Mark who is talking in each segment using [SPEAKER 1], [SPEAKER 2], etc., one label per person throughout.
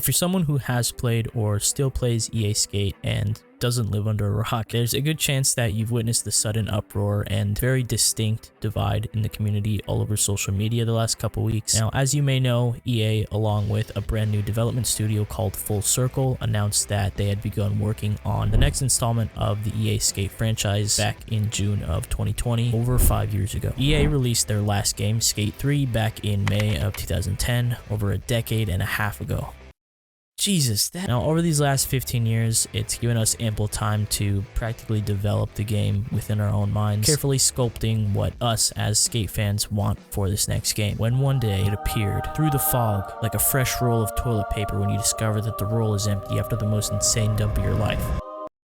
[SPEAKER 1] If you're someone who has played or still plays EA Skate and doesn't live under a rock, there's a good chance that you've witnessed the sudden uproar and very distinct divide in the community all over social media the last couple weeks. Now, as you may know, EA, along with a brand new development studio called Full Circle, announced that they had begun working on the next installment of the EA Skate franchise back in June of 2020, over 5 years ago. EA released their last game, Skate 3, back in May of 2010, over a decade and a half ago. Jesus, Now, over these last 15 years, it's given us ample time to practically develop the game within our own minds, carefully sculpting what us as skate fans want for this next game. When one day it appeared through the fog like a fresh roll of toilet paper when you discover that the roll is empty after the most insane dump of your life.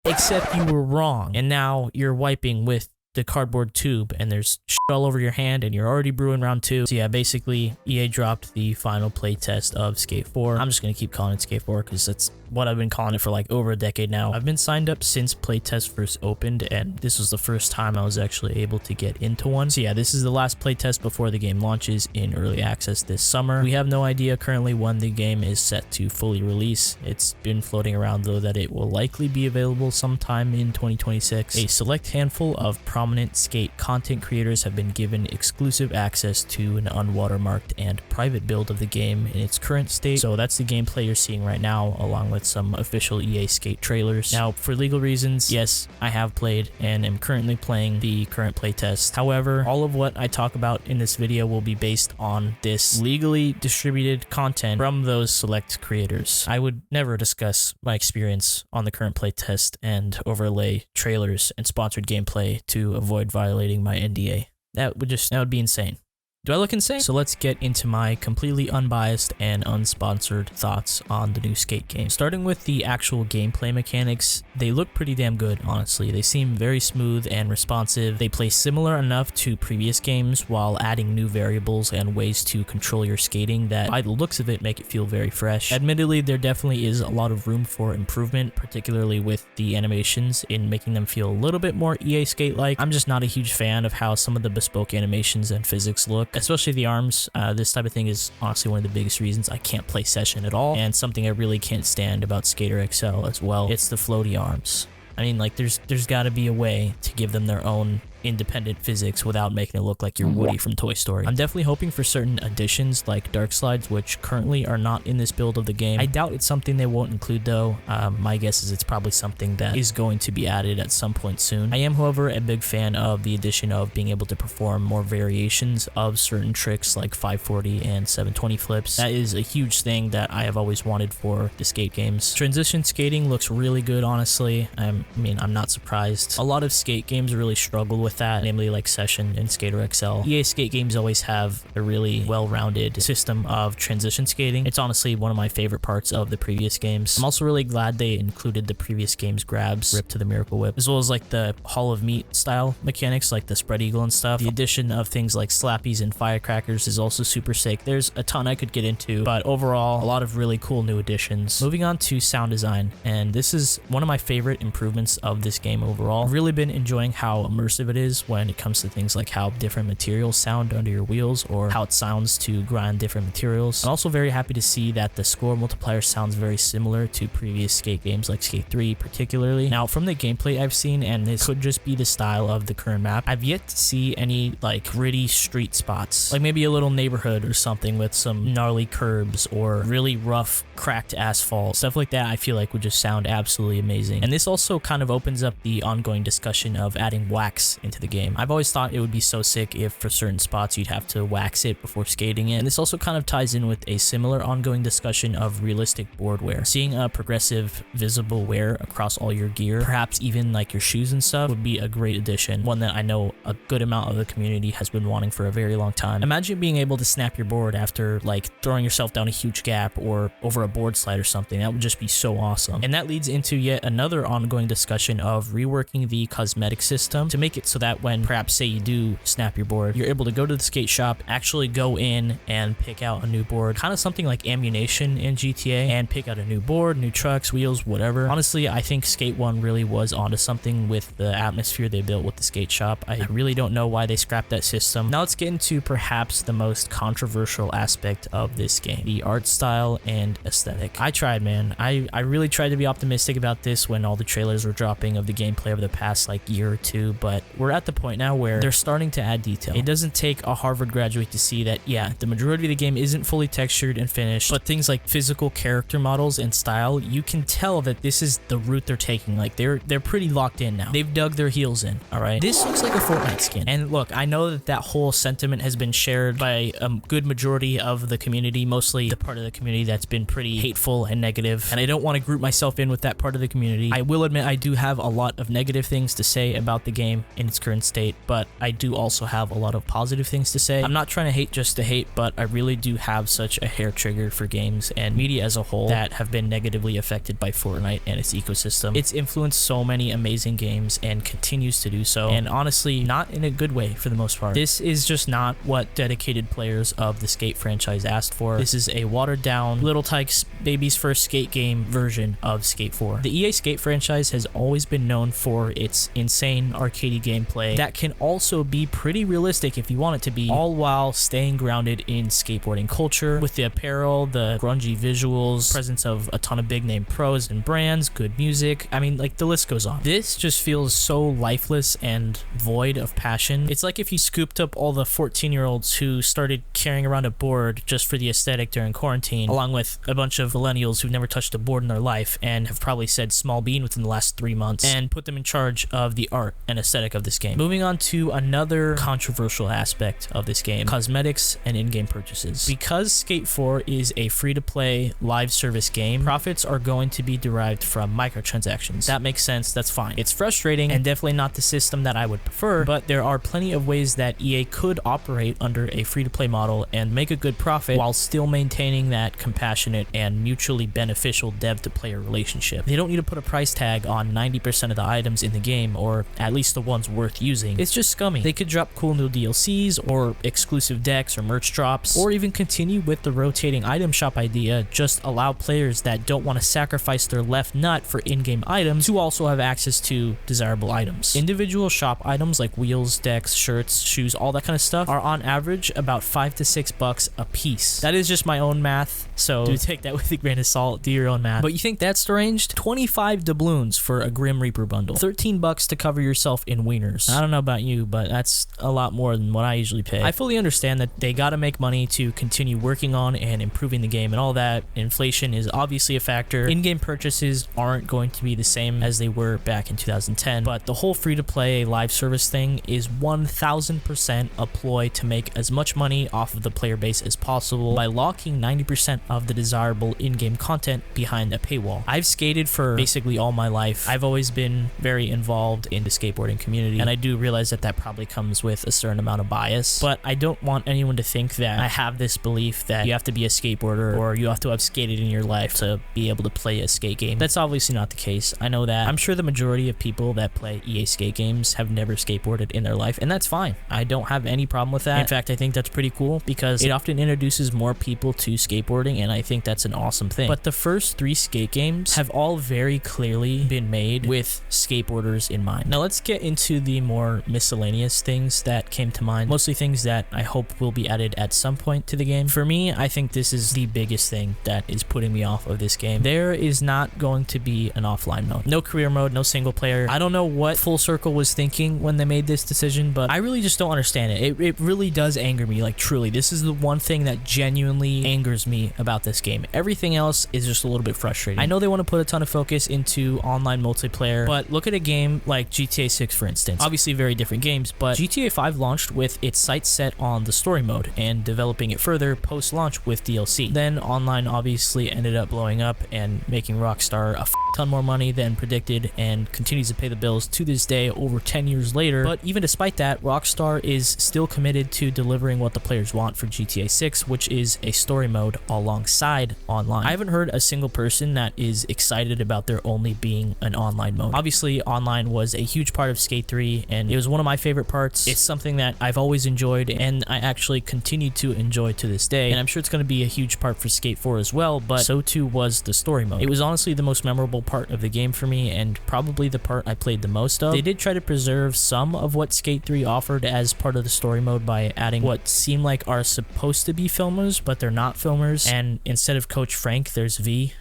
[SPEAKER 1] Except you were wrong, and now you're wiping with the cardboard tube and there's shit all over your hand and you're already brewing round 2. So yeah, basically EA dropped the final playtest of Skate 4. I'm just gonna keep calling it Skate 4 because that's what I've been calling it for like over a decade now. I've been signed up since playtest first opened, and this was the first time I was actually able to get into one. So yeah, this is the last playtest before the game launches in early access this summer. We have no idea currently when the game is set to fully release. It's been floating around though that it will likely be available sometime in 2026. A select handful of prominent skate content creators have been given exclusive access to an unwatermarked and private build of the game in its current state. So that's the gameplay you're seeing right now, along with some official EA Skate trailers. Now, for legal reasons, yes, I have played and am currently playing the current playtest. However, all of what I talk about in this video will be based on this legally distributed content from those select creators. I would never discuss my experience on the current playtest and overlay trailers and sponsored gameplay to avoid violating my NDA. That would be insane. Do I look insane? So let's get into my completely unbiased and unsponsored thoughts on the new Skate game. Starting with the actual gameplay mechanics, they look pretty damn good, honestly. They seem very smooth and responsive. They play similar enough to previous games while adding new variables and ways to control your skating that, by the looks of it, make it feel very fresh. Admittedly, there definitely is a lot of room for improvement, particularly with the animations in making them feel a little bit more EA Skate-like. I'm just not a huge fan of how some of the bespoke animations and physics look, especially the arms. This type of thing is honestly one of the biggest reasons I can't play Session at all, and something I really can't stand about Skater XL as well. It's the floaty arms. I mean, like, there's got to be a way to give them their own independent physics without making it look like you're Woody from Toy Story. I'm definitely hoping for certain additions like dark slides, which currently are not in this build of the game. I doubt it's something they won't include though. My guess is it's probably something that is going to be added at some point soon. I am, however, a big fan of the addition of being able to perform more variations of certain tricks like 540 and 720 flips. That is a huge thing that I have always wanted for the skate games. Transition skating looks really good, honestly. I mean, I'm not surprised. A lot of skate games really struggle with that, namely like Session and Skater XL. EA Skate games always have a really well-rounded system of transition skating. It's honestly one of my favorite parts of the previous games. I'm also really glad they included the previous game's grabs, Rip to the Miracle Whip, as well as like the Hall of Meat style mechanics like the spread eagle and stuff. The addition of things like slappies and firecrackers is also super sick. There's a ton I could get into, but overall, a lot of really cool new additions. Moving on to sound design, and this is one of my favorite improvements of this game overall. I've really been enjoying how immersive it is when it comes to things like how different materials sound under your wheels or how it sounds to grind different materials. I'm also very happy to see that the score multiplier sounds very similar to previous skate games like Skate 3 particularly. Now, from the gameplay I've seen, and this could just be the style of the current map, I've yet to see any like gritty street spots, like maybe a little neighborhood or something with some gnarly curbs or really rough cracked asphalt. Stuff like that I feel like would just sound absolutely amazing. And this also kind of opens up the ongoing discussion of adding wax into the game. I've always thought it would be so sick if for certain spots you'd have to wax it before skating it. And this also kind of ties in with a similar ongoing discussion of realistic board wear. Seeing a progressive visible wear across all your gear, perhaps even like your shoes and stuff, would be a great addition. One that I know a good amount of the community has been wanting for a very long time. Imagine being able to snap your board after like throwing yourself down a huge gap or over a board slide or something. That would just be so awesome. And that leads into yet another ongoing discussion of reworking the cosmetic system to make it so so that when perhaps say you do snap your board, you're able to go to the skate shop, actually go in and pick out a new board, kind of something like ammunition in GTA, and pick out a new board, new trucks, wheels, whatever. Honestly, I think Skate 1 really was onto something with the atmosphere they built with the skate shop. I really don't know why they scrapped that system. Now let's get into perhaps the most controversial aspect of this game, the art style and aesthetic. I tried, man. I really tried to be optimistic about this when all the trailers were dropping of the gameplay over the past like year or two, but we're at the point now where they're starting to add detail. It doesn't take a Harvard graduate to see that, yeah, the majority of the game isn't fully textured and finished, but things like physical character models and style, you can tell that this is the route they're taking. Like they're pretty locked in now. They've dug their heels in, all right? This looks like a Fortnite skin. And look, I know that that whole sentiment has been shared by a good majority of the community, mostly the part of the community that's been pretty hateful and negative, and I don't want to group myself in with that part of the community. I will admit I do have a lot of negative things to say about the game in its current state, but I do also have a lot of positive things to say. I'm not trying to hate just to hate, but I really do have such a hair trigger for games and media as a whole that have been negatively affected by Fortnite and its ecosystem. It's influenced so many amazing games and continues to do so, and honestly, not in a good way for the most part. This is just not what dedicated players of the Skate franchise asked for. This is a watered down, Little Tykes baby's first skate game version of Skate 4. The EA Skate franchise has always been known for its insane arcadey gameplay that can also be pretty realistic if you want it to be, all while staying grounded in skateboarding culture with the apparel, the grungy visuals, presence of a ton of big name pros and brands, good music. I mean, like, the list goes on. This just feels so lifeless and void of passion. It's like if you scooped up all the 14-year-olds who started carrying around a board just for the aesthetic during quarantine, along with a bunch of millennials who've never touched a board in their life and have probably said small bean within the last 3 months, and put them in charge of the art and aesthetic of this game. Moving on to another controversial aspect of this game, cosmetics and in-game purchases. Because Skate 4 is a free-to-play live service game, profits are going to be derived from microtransactions. That makes sense, that's fine. It's frustrating and definitely not the system that I would prefer, but there are plenty of ways that EA could operate under a free-to-play model and make a good profit while still maintaining that compassionate and mutually beneficial dev-to-player relationship. They don't need to put a price tag on 90% of the items in the game, or at least the ones worth using. It's just scummy. They could drop cool new DLCs or exclusive decks or merch drops, or even continue with the rotating item shop idea. Just allow players that don't want to sacrifice their left nut for in-game items to also have access to desirable items. Individual shop items like wheels, decks, shirts, shoes, all that kind of stuff are on average about $5 to $6 a piece. That is just my own math, so do take that with a grain of salt, do your own math. But you think that's deranged? 25 doubloons for a Grim Reaper bundle. $13 to cover yourself in wieners. I don't know about you, but that's a lot more than what I usually pay. I fully understand that they gotta make money to continue working on and improving the game and all that. Inflation is obviously a factor. In-game purchases aren't going to be the same as they were back in 2010, but the whole free-to-play live service thing is 1000% a ploy to make as much money off of the player base as possible by locking 90% of the desirable in-game content behind a paywall. I've skated for basically all my life. I've always been very involved in the skateboarding community, and I do realize that that probably comes with a certain amount of bias, but I don't want anyone to think that I have this belief that you have to be a skateboarder or you have to have skated in your life to be able to play a skate game. That's obviously not the case. I know that. I'm sure the majority of people that play EA skate games have never skateboarded in their life, and that's fine. I don't have any problem with that. In fact, I think that's pretty cool because it often introduces more people to skateboarding, and I think that's an awesome thing. But the first 3 skate games have all very clearly been made with skateboarders in mind. Now let's get into the more miscellaneous things that came to mind, mostly things that I hope will be added at some point to the game. For me, I think this is the biggest thing that is putting me off of this game. There is not going to be an offline mode. No career mode, no single player. I don't know what Full Circle was thinking when they made this decision, but I really just don't understand it. It really does anger me, like truly. This is the one thing that genuinely angers me about this game. Everything else is just a little bit frustrating. I know they want to put a ton of focus into online multiplayer, but look at a game like GTA 6, for instance. Obviously very different games, but GTA 5 launched with its sights set on the story mode and developing it further post-launch with DLC. Then online obviously ended up blowing up and making Rockstar a ton more money than predicted and continues to pay the bills to this day over 10 years later. But even despite that, Rockstar is still committed to delivering what the players want for GTA 6, which is a story mode alongside online. I haven't heard a single person that is excited about there only being an online mode. Obviously, online was a huge part of Skate 3, and it was one of my favorite parts. It's something that I've always enjoyed, and I actually continue to enjoy to this day, and I'm sure it's going to be a huge part for Skate 4 as well, but so too was the story mode. It was honestly the most memorable part of the game for me, and probably the part I played the most of. They did try to preserve some of what Skate 3 offered as part of the story mode by adding what seem like are supposed to be filmers, but they're not filmers, and instead of Coach Frank, there's V.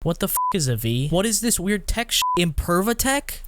[SPEAKER 1] What the f is a V? What is this weird tech sh*? Impervatech?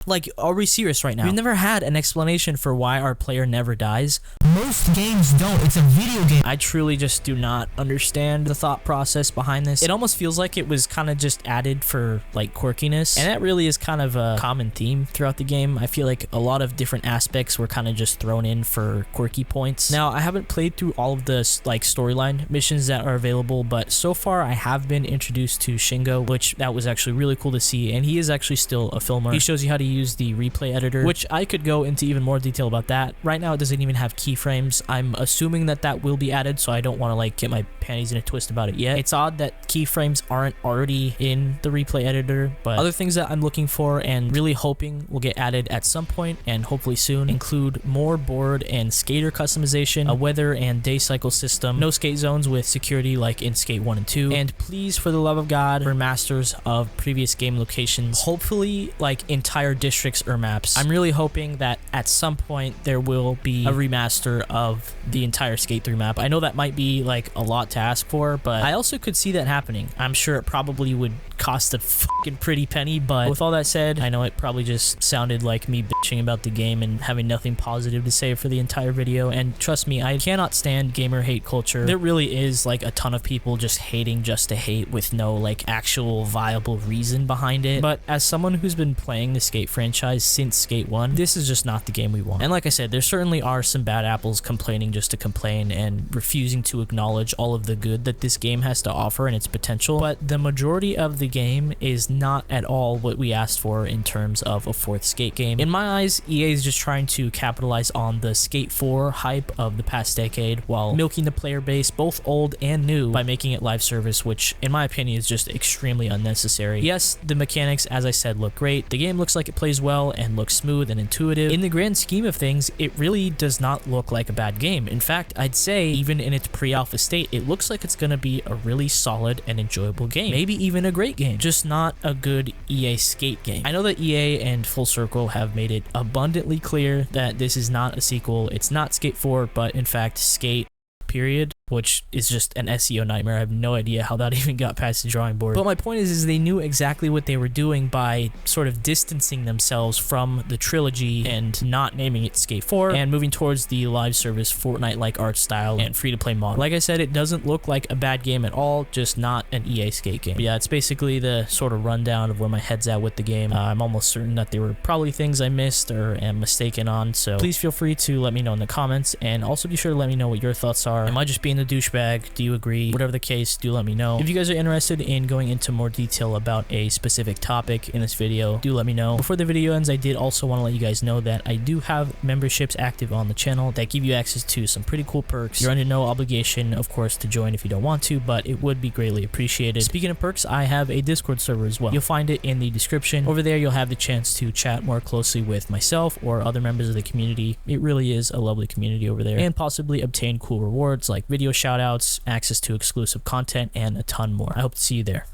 [SPEAKER 1] Like, are we serious right now? We've never had an explanation for why our player never dies. Most games don't. It's a video game. I truly just do not understand the thought process behind this. It almost feels like it was kind of just added for, like, quirkiness. And that really is kind of a common theme throughout the game. I feel like a lot of different aspects were kind of just thrown in for quirky points. Now, I haven't played through all of the, like, storyline missions that are available, but so far I have been introduced to Shingo, which that was actually really cool to see. And he is actually still a filmer. He shows you how to use the replay editor, which I could go into even more detail about that. Right now, it doesn't even have keyframes. I'm assuming that that will be added, so I don't want to like get my panties in a twist about it yet. It's odd that keyframes aren't already in the replay editor, but other things that I'm looking for and really hoping will get added at some point and hopefully soon include more board and skater customization, a weather and day cycle system, no skate zones with security like in Skate 1 and 2, and please, for the love of God, remasters of previous game locations, hopefully like entire districts or maps. I'm really hoping that at some point there will be a remaster of the entire Skate 3 map. I know that might be like a lot to ask for, but I also could see that happening. I'm sure it probably would cost a fucking pretty penny, but with all that said, I know it probably just sounded like me bitching about the game and having nothing positive to say for the entire video, and trust me, I cannot stand gamer hate culture. There really is like a ton of people just hating just to hate with no like actual viable reason behind it, but as someone who's been playing the Skate franchise since Skate 1, this is just not the game we want. And like I said, there certainly are some bad apples complaining just to complain and refusing to acknowledge all of the good that this game has to offer and its potential, but the majority of the game is not at all what we asked for in terms of a fourth Skate game. In my eyes, EA is just trying to capitalize on the Skate 4 hype of the past decade while milking the player base, both old and new, by making it live service, which in my opinion is just extremely unnecessary. Yes, the mechanics, as I said, look great. The game looks like it plays well and looks smooth and intuitive. In the grand scheme of things, it really does not look like a bad game. In fact, I'd say even in its pre-alpha state, it looks like it's going to be a really solid and enjoyable game. Maybe even a great game, just not a good EA Skate game. I know that EA and Full Circle have made it abundantly clear that this is not a sequel. It's not Skate 4, but in fact Skate period, which is just an SEO nightmare. I have no idea how that even got past the drawing board. But my point is they knew exactly what they were doing by sort of distancing themselves from the trilogy and not naming it Skate 4 and moving towards the live service Fortnite-like art style and free-to-play model. Like I said, it doesn't look like a bad game at all, just not an EA Skate game. But yeah, it's basically the sort of rundown of where my head's at with the game. I'm almost certain that there were probably things I missed or am mistaken on, so please feel free to let me know in the comments, and also be sure to let me know what your thoughts are. Am I just being a douchebag? Do you agree? Whatever the case, do let me know. If you guys are interested in going into more detail about a specific topic in this video, do let me know. Before the video ends, I did also want to let you guys know that I do have memberships active on the channel that give you access to some pretty cool perks. You're under no obligation, of course, to join if you don't want to, but it would be greatly appreciated. Speaking of perks, I have a Discord server as well. You'll find it in the description. Over there, you'll have the chance to chat more closely with myself or other members of the community. It really is a lovely community over there, and possibly obtain cool rewards like video shoutouts, access to exclusive content, and a ton more. I hope to see you there.